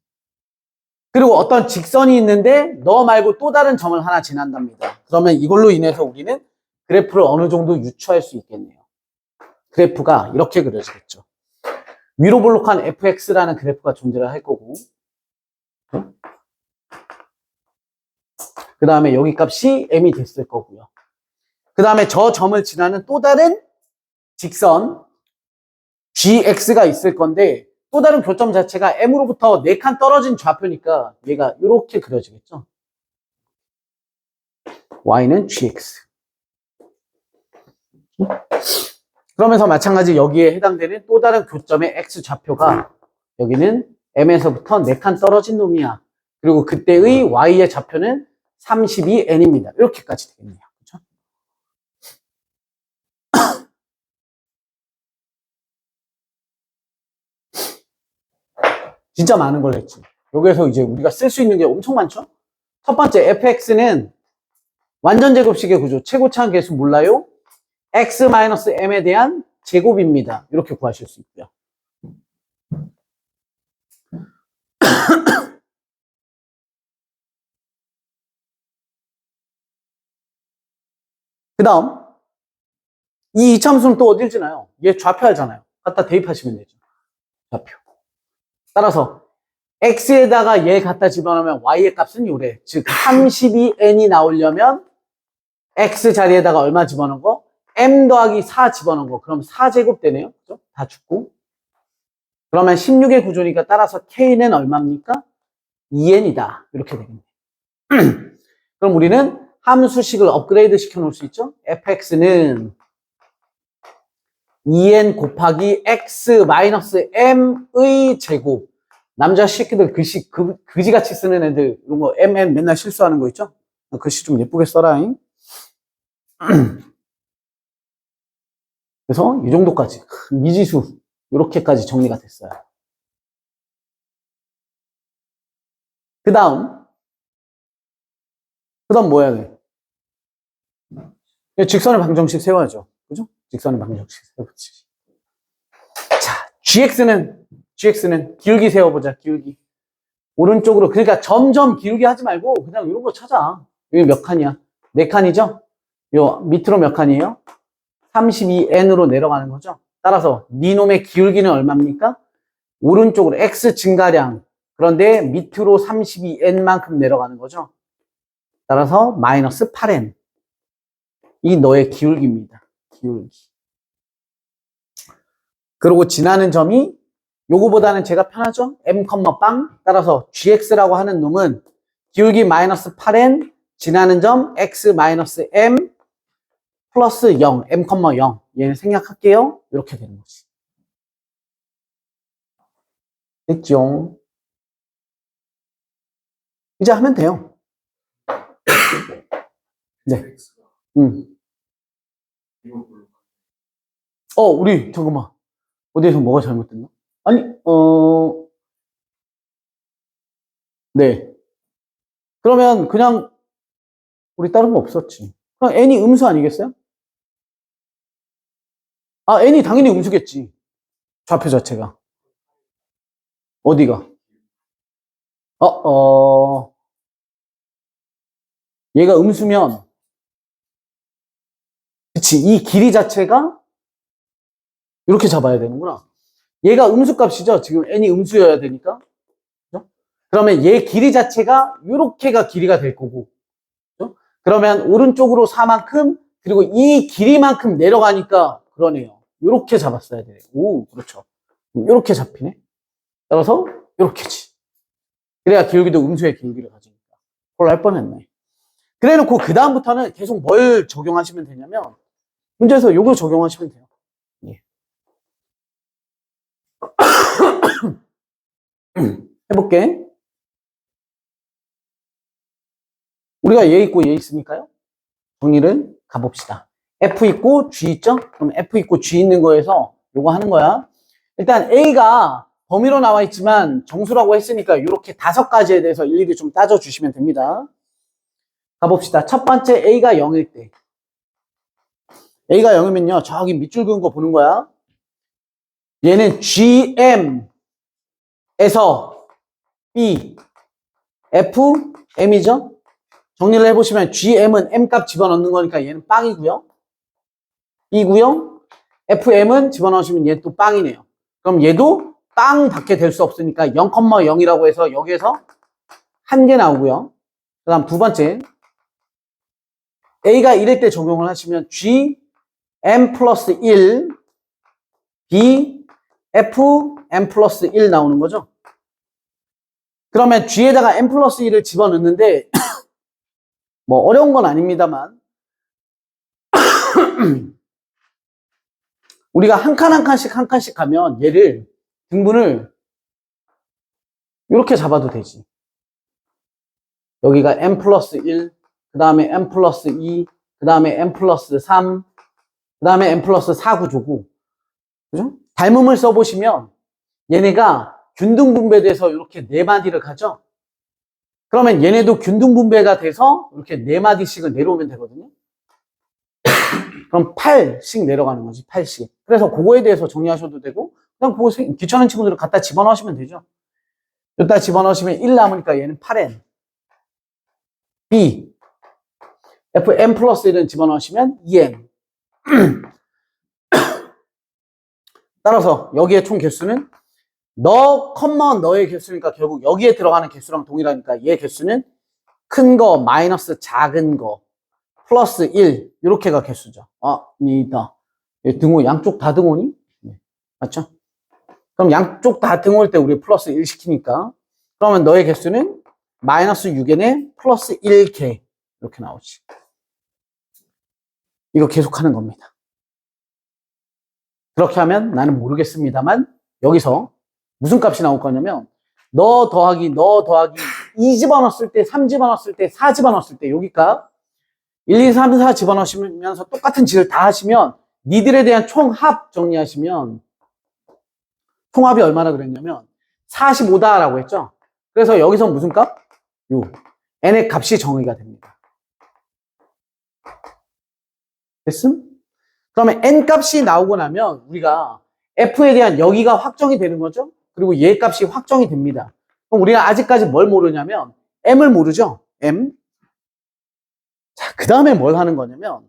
그리고 어떤 직선이 있는데 너 말고 또 다른 점을 하나 지난답니다. 그러면 이걸로 인해서 우리는 그래프를 어느 정도 유추할 수 있겠네요. 그래프가 이렇게 그려지겠죠. 위로 볼록한 fx라는 그래프가 존재를 할 거고, 그 다음에 여기 값이 m이 됐을 거고요. 그 다음에 저 점을 지나는 또 다른 직선 gx가 있을 건데, 또 다른 교점 자체가 m으로부터 4칸 떨어진 좌표니까 얘가 이렇게 그려지겠죠. y는 gx. 그러면서 마찬가지 여기에 해당되는 또 다른 교점의 x 좌표가 여기는 m에서부터 4칸 떨어진 놈이야. 그리고 그때의 y의 좌표는 32n입니다. 이렇게까지 되겠네요. 그렇죠? 진짜 많은 걸 했지. 여기에서 이제 우리가 쓸 수 있는 게 엄청 많죠? 첫 번째, fx는 완전 제곱식의 구조, 최고차항 계수 몰라요? x-m에 대한 제곱입니다. 이렇게 구하실 수 있고요. 그 다음, 이 이차함수는 또 어딜 지나요? 얘 좌표 알잖아요. 갖다 대입하시면 되죠. 좌표. 따라서 x에다가 얘 갖다 집어넣으면 y의 값은 요래. 즉 32n이 나오려면 x 자리에다가 얼마 집어넣은 거? m 더하기 4 집어넣은 거. 그럼 4제곱 되네요. 그죠? 다 죽고. 그러면 16의 구조니까 따라서 k는 얼마입니까? 2n이다. 이렇게 되겠네요. 그럼 우리는 함수식을 업그레이드 시켜 놓을 수 있죠? fx는 2n 곱하기 x-m의 제곱. 남자 새끼들 글씨 그지같이 쓰는 애들 이런 거 맨날 실수하는 거 있죠? 글씨 좀 예쁘게 써라잉. 그래서 이 정도까지 미지수 이렇게까지 정리가 됐어요. 그 다음 뭐 해야 돼? 직선의 방정식 세워야죠. 그죠? 직선의 방정식 세워야지. 자, GX는 기울기 세워보자. 기울기. 오른쪽으로. 그러니까 점점 기울기 하지 말고 그냥 이런 거 찾아. 여기 몇 칸이야? 4칸이죠? 요 밑으로 몇 칸이에요? 32n으로 내려가는 거죠. 따라서 니놈의 기울기는 얼마입니까? 오른쪽으로 x 증가량. 그런데 밑으로 32n만큼 내려가는 거죠. 따라서 마이너스 8n. 이 너의 기울기입니다. 기울기. 그리고 지나는 점이 요거보다는 제가 편하죠? m, 빵. 따라서 gx라고 하는 놈은 기울기 마이너스 8n, 지나는 점 x 마이너스 m 플러스 0, m, 0. 얘는 생략할게요. 이렇게 되는 거지. 됐죠? 이제 하면 돼요. 네. 우리 잠깐만. 어디에서 뭐가 잘못됐나? 아니, 네. 그러면 그냥 우리 다른 거 없었지. 그냥 n이 음수 아니겠어요? 아, n이 당연히 음수겠지. 좌표 자체가. 어디가? 얘가 음수면, 그치. 이 길이 자체가 이렇게 잡아야 되는구나. 얘가 음수값이죠. 지금 n이 음수여야 되니까. 그죠? 그러면 얘 길이 자체가 이렇게가 길이가 될 거고. 그죠? 그러면 오른쪽으로 4만큼, 그리고 이 길이만큼 내려가니까 그러네요. 이렇게 잡았어야 돼요. 오, 그렇죠. 이렇게 잡히네. 따라서 이렇게지. 그래야 기울기도 음수의 기울기를 가지니까. 홀 할 뻔했네. 그래 놓고 그 다음부터는 계속 뭘 적용하시면 되냐면 문제에서 요걸 적용하시면 돼요. 예. 해볼게. 우리가 얘 있고 얘 있으니까요. 정리를 가봅시다. F 있고 G 있죠? 그럼 F 있고 G 있는 거에서 요거 하는 거야. 일단 A가 범위로 나와 있지만 정수라고 했으니까 이렇게 5가지에 대해서 일일이 좀 따져주시면 됩니다. 가봅시다. 첫 번째 A가 0일 때. A가 0이면요. 저기 밑줄 그은 거 보는 거야. 얘는 GM에서 B, F, M이죠? 정리를 해보시면 GM은 M값 집어넣는 거니까 얘는 빵이고요. 이고요. FM은 집어넣으시면 얘 또 빵이네요. 그럼 얘도 빵밖에 될 수 없으니까 0,0이라고 해서 여기에서 한 개 나오고요. 그 다음 두 번째 A가 1일 때 적용을 하시면 G, M 플러스 1, B, F, M 플러스 1 나오는 거죠. 그러면 G에다가 M 플러스 1을 집어넣는데 뭐 어려운 건 아닙니다만 우리가 한 칸 한 칸씩 가면 얘를 등분을 이렇게 잡아도 되지. 여기가 M 플러스 1, 그 다음에 M 플러스 2, 그 다음에 M 플러스 3, 그 다음에 M 플러스 4 구조고. 그죠? 닮음을 써보시면 얘네가 균등분배돼서 이렇게 4마디를 가죠? 그러면 얘네도 균등분배가 돼서 이렇게 4마디씩을 내려오면 되거든요. 그럼 8씩 내려가는 거지, 8씩. 그래서 그거에 대해서 정리하셔도 되고, 그냥 그거 귀찮은 친구들을 갖다 집어넣으시면 되죠. 여기다 집어넣으시면 1 남으니까 얘는 8n. B. Fm 플러스 1은 집어넣으시면 2n. 따라서 여기에 총 개수는 너의 개수니까 결국 여기에 들어가는 개수랑 동일하니까 얘 개수는 큰 거 마이너스 작은 거 플러스 1 이렇게가 개수죠. 니다. 등호 양쪽 다 등호니? 네. 맞죠? 그럼 양쪽 다 등호일 때 우리 플러스 1 시키니까 그러면 너의 개수는 마이너스 6n에 플러스 1개 이렇게 나오지. 이거 계속하는 겁니다. 그렇게 하면 나는 모르겠습니다만 여기서 무슨 값이 나올 거냐면 너 더하기 2 집어넣었을 때 3 집어넣었을 때 4 집어넣었을 때 여기 값 1, 2, 3, 4 집어넣으시면서 똑같은 식을 다 하시면 니들에 대한 총합 정리하시면 총합이 얼마나 그랬냐면 45다라고 했죠. 그래서 여기서 무슨 값? 요 n의 값이 정의가 됩니다. 됐음? 그러면 n 값이 나오고 나면 우리가 f에 대한 여기가 확정이 되는 거죠. 그리고 얘 값이 확정이 됩니다. 그럼 우리가 아직까지 뭘 모르냐면 m을 모르죠. m. 자, 그 다음에 뭘 하는 거냐면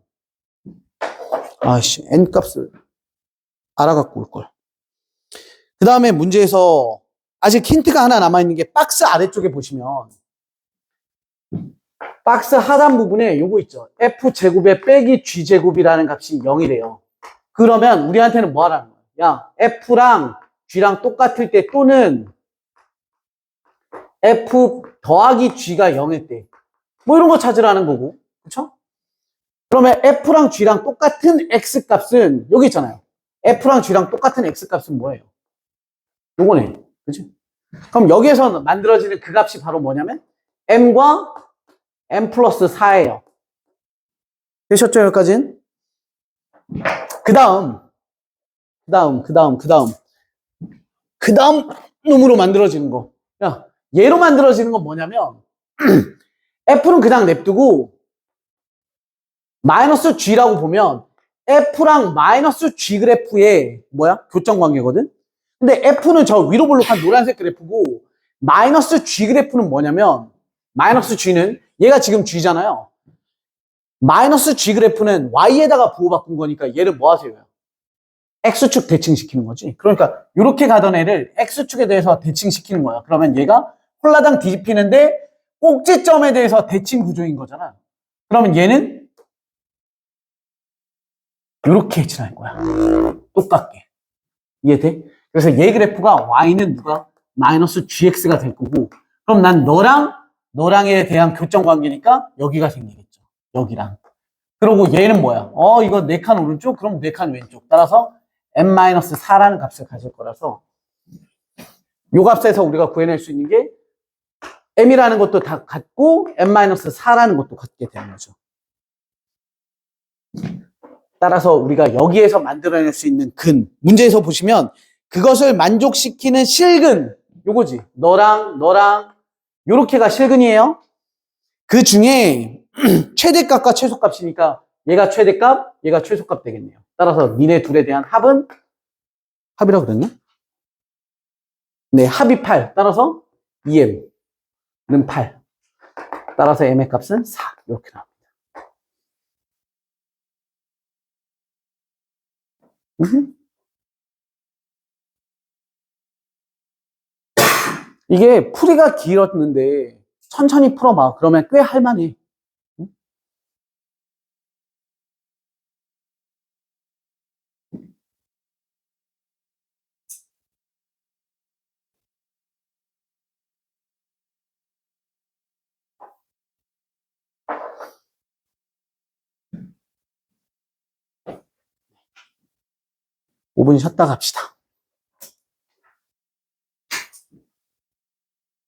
n 값을 알아갖고 올걸. 그 다음에 문제에서 아직 힌트가 하나 남아있는 게 박스 아래쪽에 보시면 박스 하단 부분에 요거 있죠. F제곱에 빼기 G제곱이라는 값이 0이래요. 그러면 우리한테는 뭐 하라는 거야? 야, F랑 G랑 똑같을 때 또는 F 더하기 G가 0일 때. 뭐 이런 거 찾으라는 거고. 그쵸? 그러면 F랑 G랑 똑같은 X값은 여기 있잖아요. F랑 G랑 똑같은 X값은 뭐예요? 요거네. 그치? 그럼 여기에서 만들어지는 그 값이 바로 뭐냐면 M과 M 플러스 4예요. 되셨죠, 여기까지는? 그 다음 놈으로 만들어지는 거. 야, 얘로 만들어지는 건 뭐냐면, F는 그냥 냅두고, 마이너스 G라고 보면, F랑 마이너스 G 그래프의, 교점 관계거든? 근데 F는 저 위로 볼록한 노란색 그래프고, 마이너스 G 그래프는 뭐냐면, 마이너스 G는, 얘가 지금 G잖아요. 마이너스 G 그래프는 Y에다가 부호바꾼 거니까 얘를 뭐 하세요? X축 대칭시키는 거지. 그러니까 이렇게 가던 애를 X축에 대해서 대칭시키는 거야. 그러면 얘가 홀라당 뒤집히는데 꼭지점에 대해서 대칭 구조인 거잖아. 그러면 얘는 이렇게 해치할 거야. 똑같게. 이해돼? 그래서 얘 그래프가 Y는 누가? 마이너스 GX가 될 거고 그럼 난 너랑 너랑 얘에 대한 교점 관계니까 여기가 생기겠죠. 여기랑. 그리고 얘는 뭐야? 이거 4칸 오른쪽? 그럼 4칸 왼쪽. 따라서 n-4라는 값을 가질 거라서 요 값에서 우리가 구해낼 수 있는 게 m이라는 것도 다 같고 n-4라는 것도 같게 되는 거죠. 따라서 우리가 여기에서 만들어낼 수 있는 근, 문제에서 보시면 그것을 만족시키는 실근, 요거지. 너랑 요렇게가 실근이에요. 그 중에 최대값과 최소값이니까 얘가 최대값, 얘가 최소값 되겠네요. 따라서 니네 둘에 대한 합이라고 그랬나? 네, 합이 8. 따라서 2m는 8. 따라서 m의 값은 4. 이렇게 나옵니다. 이게 풀이가 길었는데 천천히 풀어봐. 그러면 꽤 할만해. 5분 쉬었다 갑시다.